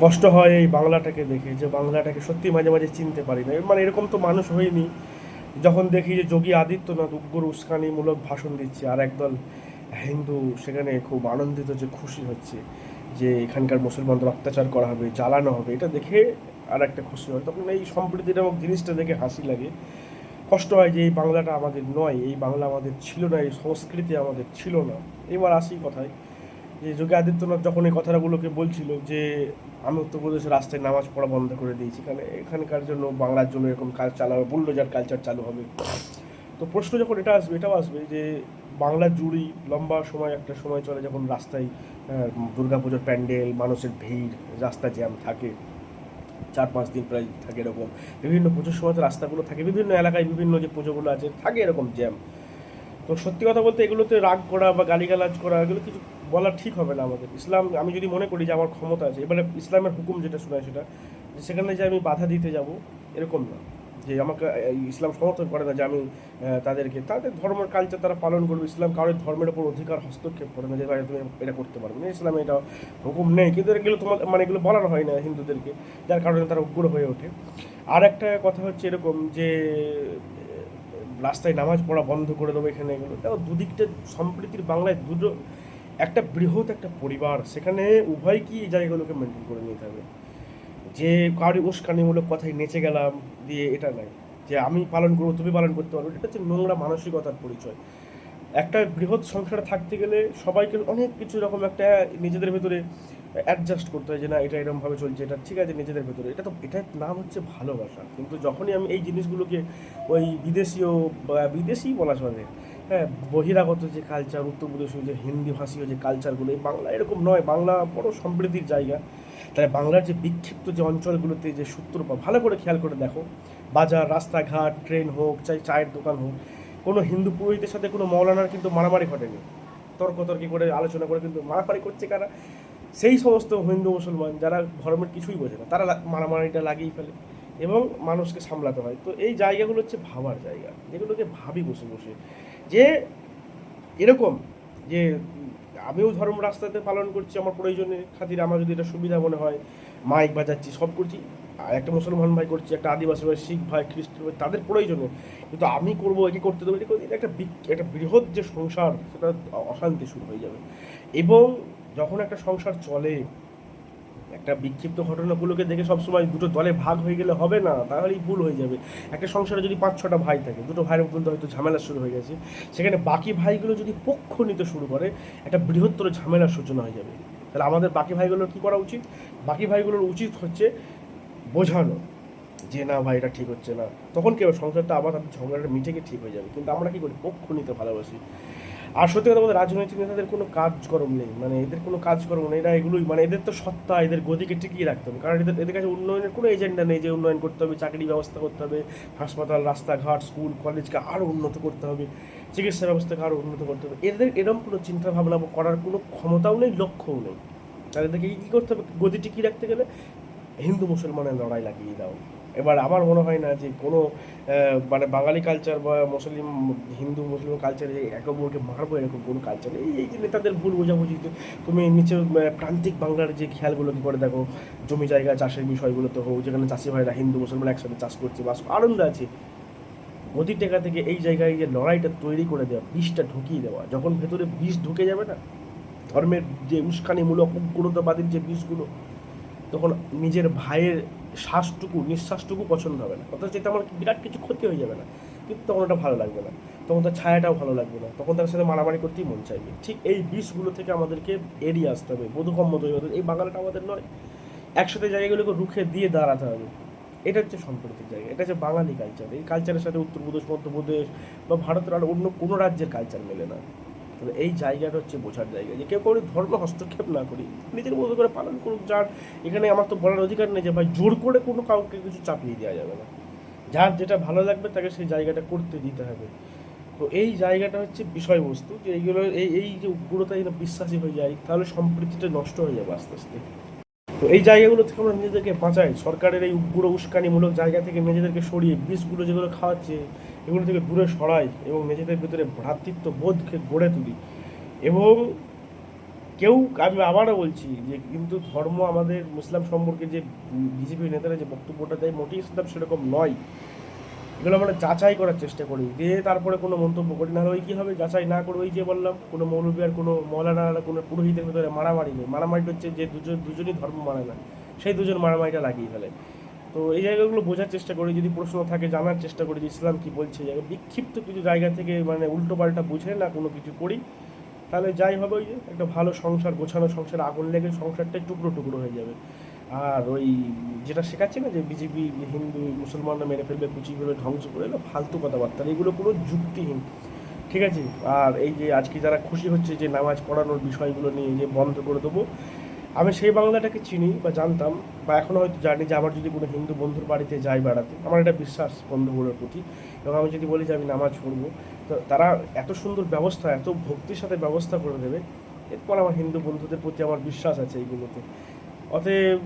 কষ্ট হয় এই বাংলাটাকে দেখে, যে বাংলাটাকে সত্যি মাঝে মাঝে চিনতে পারি না। মানে এরকম তো মানুষ হয়নি যখন দেখি যে যোগী আদিত্যনাথ উগ্র উস্কানিমূলক ভাষণ দিচ্ছে, আর একদল হিন্দু সেখানে খুব আনন্দিত, যে খুশি হচ্ছে যে এখানকার মুসলমানদের অত্যাচার করা হবে, জ্বালানো হবে, এটা দেখে আর একটা খুশি হয়। তখন এই সম্প্রীতি নামক জিনিসটা দেখে হাসি লাগে, কষ্ট হয় যে এই বাংলাটা আমাদের নয়, এই বাংলা আমাদের ছিল না, এই সংস্কৃতি আমাদের ছিল না। এবার আসি কথায়, যে যোগী আদিত্যনাথ যখন এই কথাগুলোকে বলছিল যে আমি উত্তরপ্রদেশের রাস্তায় নামাজ পড়া বন্ধ করে দিয়েছি, এখানকার জন্য বাংলার জন্য এরকম কাজ চালু হবে, বুল্ডোজার কালচার চালু হবে। তো প্রশ্ন যখন এটা আসবে, এটাও আসবে যে বাংলা জুড়েই লম্বা সময় একটা সময় চলে যখন রাস্তায় দুর্গাপুজোর প্যান্ডেল, মানুষের ভিড়, রাস্তা জ্যাম থাকে, 4-5 দিন প্রায় থাকে এরকম। বিভিন্ন পুজোর সময় তো রাস্তাগুলো থাকে, বিভিন্ন এলাকায় বিভিন্ন যে পুজোগুলো আছে থাকে এরকম জ্যাম। তো সত্যি কথা বলতে এগুলোতে রাগ করা বা গালিগালাজ করা, এগুলো কিছু বলা ঠিক হবে না আমাদের। ইসলাম, আমি যদি মনে করি যে আমার ক্ষমতা আছে, এবারে ইসলামের হুকুম যেটা শোনায় সেটা, যে সেখানে যে আমি বাধা দিতে যাব এরকম না, যে আমাকে ইসলাম সমর্থন করে না যে আমি তাদেরকে, তাদের ধর্মের কালচার তারা পালন করবে। ইসলাম কারোর ধর্মের ওপর অধিকার হস্তক্ষেপ করে না যে ভাই তুমি এটা করতে পারবে না, ইসলামে এটা হুকুম নেই। কিন্তু এগুলো তোমার মানে এগুলো বলানো হয় না হিন্দুদেরকে, যার কারণে তারা উগ্র হয়ে ওঠে। আর একটা কথা হচ্ছে এরকম যে রাস্তায় নামাজ পড়া বন্ধ করে দেবো, এখানে এগুলো দেখো দুদিকটা সম্প্রীতির বাংলায় দুটো, একটা বৃহৎ একটা পরিবার, সেখানে উভয় কি এই জায়গাগুলোকে মেনটেন করে নিতে হবে। যে কারি উস্কানিমূলক কথায় নেচে গেলাম দিয়ে এটা নয় যে আমি পালন করবো তুমি পালন করতে পারবে, এটা হচ্ছে নোংরা মানসিকতার পরিচয়। একটা বৃহৎ সংসারে থাকতে গেলে সবাইকে অনেক কিছু এরকম একটা নিজেদের ভেতরে অ্যাডজাস্ট করতে হয়, যে না এটা এরকমভাবে চলছে, এটা ঠিক আছে নিজেদের ভেতরে, এটা তো এটার নাম হচ্ছে ভালোবাসা। কিন্তু যখনই আমি এই জিনিসগুলোকে ওই বিদেশীয় বা বিদেশি বলা চলে, হ্যাঁ, বহিরাগত যে কালচার, উত্তরপ্রদেশীয় যে হিন্দি ভাষীয় যে কালচারগুলো, এই বাংলা এরকম নয়। বাংলা বড় সমৃদ্ধির জায়গা। তাই বাংলার যে বিক্ষিপ্ত যে অঞ্চলগুলোতে যে সূত্রপাত, ভালো করে খেয়াল করে দেখো, বাজার, রাস্তাঘাট, ট্রেন হোক, চাই চায়ের দোকান হোক, কোনো হিন্দু পুরোহিতের সাথে কোনো মৌলানার কিন্তু মারামারি ঘটেনি। তর্কি করে আলোচনা করে কিন্তু মারামারি করছে কারা? সেই সমস্ত হিন্দু মুসলমান যারা ধর্মের কিছুই বোঝে না, তারা মারামারিটা লাগিয়ে ফেলে এবং মানুষকে সামলাতে হয়। তো এই জায়গাগুলো হচ্ছে ভাবার জায়গা, যেগুলোকে ভাবি বসে বসে যে এরকম যে আমিও ধর্ম রাস্তাতে পালন করছি আমার প্রয়োজনের খাতিরে, আমার যদি এটা সুবিধা মনে হয়, মাইক বাজাচ্ছি, সব করছি। আর একটা মুসলমান ভাই করছি, একটা আদিবাসী ভাই, শিখ ভাই, খ্রিস্টান ভাই, তাদের প্রয়োজনে। কিন্তু আমি করবো, একে করতে দেবো, এটা একটা বৃহৎ যে সংসার, সেটা অশান্তি শুরু হয়ে যাবে। এবং যখন একটা সংসার চলে, একটা বিক্ষিপ্ত ঘটনাগুলোকে দেখে সবসময় দুটো দলে ভাগ হয়ে গেলে হবে না, তাহলেই ভুল হয়ে যাবে। একটা সংসারে যদি 5-6টা ভাই থাকে, দুটো ভাইয়ের মধ্যে হয়তো ঝামেলা শুরু হয়ে গেছে, সেখানে বাকি ভাইগুলো যদি পক্ষ নিতে শুরু করে, একটা বৃহত্তর ঝামেলার সূচনা হয়ে যাবে। তাহলে আমাদের বাকি ভাইগুলোর কী করা উচিত? বাকি ভাইগুলোর উচিত হচ্ছে বোঝানো যে না ভাই এটা ঠিক হচ্ছে না। তখন কি হবে, সংসারটা আবার তাদের ঝগড়াটা মিটে গিয়ে ঠিক হয়ে যাবে। কিন্তু আমরা কী করি, পক্ষ নিতে ভালোবাসি। আর সত্যি কথা বলতে রাজনৈতিক নেতাদের কোনো কাজকর্ম নেই, মানে এদের কোনো কাজকর্ম নেই, এরা এগুলোই, মানে এদের তো সত্তা, এদের গদিকে টিকিয়ে রাখতে হবে। কারণ এদের কাছে উন্নয়নের কোনো এজেন্ডা নেই, যে উন্নয়ন করতে হবে, চাকরি ব্যবস্থা করতে হবে, হাসপাতাল, রাস্তাঘাট, স্কুল কলেজকে আরও উন্নত করতে হবে, চিকিৎসা ব্যবস্থাকে আরও উন্নত করতে হবে। এদের এরকম কোনো চিন্তাভাবনা করার কোনো ক্ষমতাও নেই, লক্ষ্যও নেই। তাদেরকে কী করতে হবে, গদি টিকিয়ে রাখতে গেলে হিন্দু মুসলমানের লড়াই লাগিয়ে দাও। এবার আমার মনে হয় না যে কোনো মানে বাঙালি কালচার বা মুসলিম, হিন্দু মুসলিম কালচারে একে অপরকে মারবো, এরকম কোনো কালচার নেই। এই যে নেতাদের ভুল বোঝাবুঝিতে তুমি নিচে প্রান্তিক বাংলার যে খেয়ালগুলোকে করে দেখো, জমি জায়গা চাষের বিষয়গুলোতে হোক, যেখানে চাষি ভাইরা হিন্দু মুসলমান একসাথে চাষ করছে, বাস আনন্দ আছে। গদি টেকা থেকে এই জায়গায় যে লড়াইটা তৈরি করে দেওয়া, বিষটা ঢুকিয়ে দেওয়া, যখন ভেতরে বিষ ঢুকে যাবে না, ধর্মের যে উস্কানিমূলক উগ্রতাবাদীর যে বিষগুলো, তখন নিজের ভাইয়ের শ্বাসটুকু, নিঃশ্বাসটুকু পছন্দ হবে না। অথচ এতে আমার বিরাট কিছু ক্ষতি হয়ে যাবে না, কিন্তু তখন ওটা ভালো লাগবে না, তখন তার ছায়াটাও ভালো লাগবে না, তখন তার সাথে মারামারি করতেই মন চাইবে। ঠিক এই বিষগুলো থেকে আমাদেরকে এড়িয়ে আসতে হবে, বোধগম্য তৈরি হতে। এই বাংলাটা আমাদের নয়, একসাথে জায়গাগুলোকে রুখে দিয়ে দাঁড়াতে হবে। এটা হচ্ছে সম্প্রীতির জায়গা, এটা হচ্ছে বাঙালি কালচার। এই কালচারের সাথে উত্তরপ্রদেশ, মধ্যপ্রদেশ বা ভারতের আর অন্য কোনো রাজ্যের কালচার মেলে না। তবে এই জায়গাটা হচ্ছে বোঝার জায়গা, যে কেউ কোনো ধর্ম হস্তক্ষেপ না করি, নিজের মতো করে পালন করুক। যার এখানে আমার তো বলার অধিকার নেই যে ভাই জোর করে কোনো কাউকে কিছু চাপিয়ে দেওয়া যাবে না। যার যেটা ভালো লাগবে তাকে সেই জায়গাটা করতে দিতে হবে। তো এই জায়গাটা হচ্ছে বিষয়বস্তু, যে এইগুলো এই যে উগ্রতা যেন বিশ্বাসী হয়ে যায়, তাহলে সম্প্রীতিটা নষ্ট হয়ে যাবে আস্তে আস্তে। তো এই জায়গাগুলো থেকে আমরা নিজেদেরকে বাঁচাই, সরকারের এই উগ্র উস্কানিমূলক জায়গা থেকে নিজেদেরকে সরিয়ে, বিষগুলো যেগুলো খাওয়াচ্ছে এগুলো থেকে দূরে সরাই এবং নিজেদের ভিতরে ভ্রাতৃত্ব বোধকে গড়ে তুলি। এবং কেউ, আমি আবারও বলছি যে কিন্তু ধর্ম আমাদের মুসলিম সম্পর্কে যে বিজেপি নেতারা যে বক্তব্যটা দেয় মোটেই ইসলাম সেরকম নয়। এগুলো আমরা যাচাই করার চেষ্টা করি, দিয়ে তারপরে কোনো মন্তব্য করি, না ওই কী হবে যাচাই না করে ওই যে বললাম কোনো মৌলবী আর কোনো মৌলানা কোনো পুরোহিতের ভিতরে মারামারি নেই। মারামারিটা হচ্ছে যে দুজনই ধর্ম মানে না, সেই দুজন মারামারিটা লাগিয়ে ফেলে। তো এই জায়গাগুলো বোঝার চেষ্টা করি, যদি প্রশ্ন থাকে জানার চেষ্টা করি যে ইসলাম কী বলছে। বিক্ষিপ্ত কিছু জায়গা থেকে মানে উল্টোপাল্টা বুঝে না কোনো কিছু করি, তাহলে যাই হবে ওই যে একটা ভালো সংসার, গোছানো সংসারে আগুন লেগে সংসারটাই টুকরো টুকরো হয়ে যাবে। আর ওই যেটা শেখাচ্ছে না যে বিজেপি হিন্দু মুসলমানরা মেরে ফেলবে, কুচিগুলো ধ্বংস করে এলো, ফালতু কথাবার্তা, এগুলো পুরো যুক্তিহীন, ঠিক আছে। আর এই যে আজকে যারা খুশি হচ্ছে যে নামাজ পড়ানোর বিষয়গুলো নিয়ে যে বন্ধ করে দেবো, আমি সেই বাংলাটাকে চিনি বা জানতাম বা এখনও হয়তো জানি যে আমার যদি কোনো হিন্দু বন্ধুর বাড়িতে যাই বেড়াতে, আমার একটা বিশ্বাস বন্ধুগুলোর প্রতি, এবং আমি যদি বলি যে আমি নামাজ পড়বো, তো তারা এত সুন্দর ব্যবস্থা, এত ভক্তির সাথে ব্যবস্থা করে দেবে, এরপর আমার হিন্দু বন্ধুদের প্রতি আমার বিশ্বাস আছে এইগুলোতে। অতএব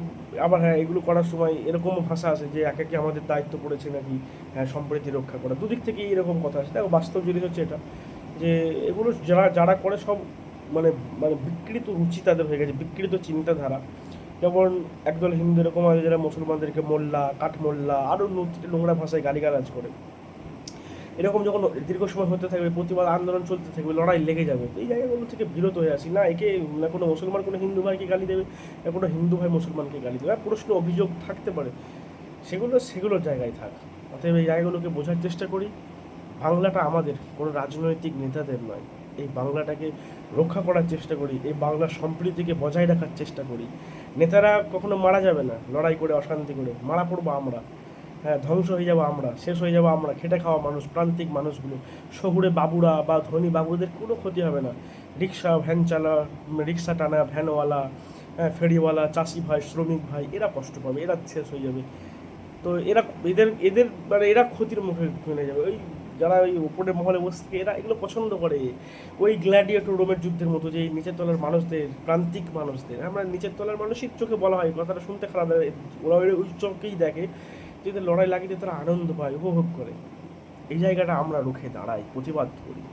আবার হ্যাঁ, এগুলো করার সময় এরকমও ভাষা আছে যে একে একে আমাদের দায়িত্ব পড়েছে নাকি হ্যাঁ সম্প্রীতি রক্ষা করা, দুদিক থেকেই এরকম কথা আছে। দেখো বাস্তব জিনিস হচ্ছে এটা, যে এগুলো যারা যারা করে সব মানে মানে বিকৃত রুচি তাদের হয়ে গেছে, বিকৃত চিন্তাধারা। যেমন একদল হিন্দু এরকম আছে যারা মুসলমানদেরকে মোল্লা, কাঠমোল্লা, আরও নোংরা ভাষায় গালিগালাজ করে। এরকম যখন দীর্ঘ সময় হতে থাকবে, প্রতিবাদ আন্দোলন চলতে থাকবে, লড়াই লেগে যাবে, এই জায়গাগুলো থেকে বিরত হয়ে আসি না। একে না কোনো মুসলমান কোনো হিন্দু ভাইকে গালি দেবে, না কোনো হিন্দু ভাই মুসলমানকে গালি দেবে। প্রশ্ন অভিযোগ থাকতে পারে, সেগুলোর জায়গায় থাক। অতএব এই জায়গাগুলোকে বোঝার চেষ্টা করি, বাংলাটা আমাদের, কোনো রাজনৈতিক নেতাদের নয়। এই বাংলাটাকে রক্ষা করার চেষ্টা করি, এই বাংলার সম্প্রীতিকে বজায় রাখার চেষ্টা করি। নেতারা কখনো মারা যাবে না লড়াই করে, অশান্তি করে, মারা পড়বো আমরা, হ্যাঁ ধ্বংস হয়ে যাবো আমরা, শেষ হয়ে যাবো আমরা, খেটে খাওয়া মানুষ, প্রান্তিক মানুষগুলো, শহুরে বাবুরা বা ধনী বাবুদের কোনো ক্ষতি হবে না। রিক্সা ভ্যান রিক্সা টানা ভ্যানওয়ালা, হ্যাঁ ফেরিওয়ালা, চাষি ভাই, শ্রমিক ভাই, এরা কষ্ট পাবে, এরা শেষ হয়ে যাবে। তো এরা এদের এদের মানে এরা ক্ষতির মুখে ফেলে যাবে। ওই যারা ওই উপরের মহলে বসে থাকে, এরা এগুলো পছন্দ করে। ওই গ্ল্যাডিয়েটর রোমের যুদ্ধের মতো, যে নিচের তলার মানুষদের, প্রান্তিক মানুষদের, আমরা নিচের তলার মানুষই চোখে বলা হয়, কথাটা শুনতে খারাপ লাগে, ওরা ওই চোখেই দেখে, যদি লড়াই লাগিয়ে তারা আনন্দ পায়, উপভোগ করে। এই জায়গাটা আমরা রুখে দাঁড়াই, প্রতিবাদ করি।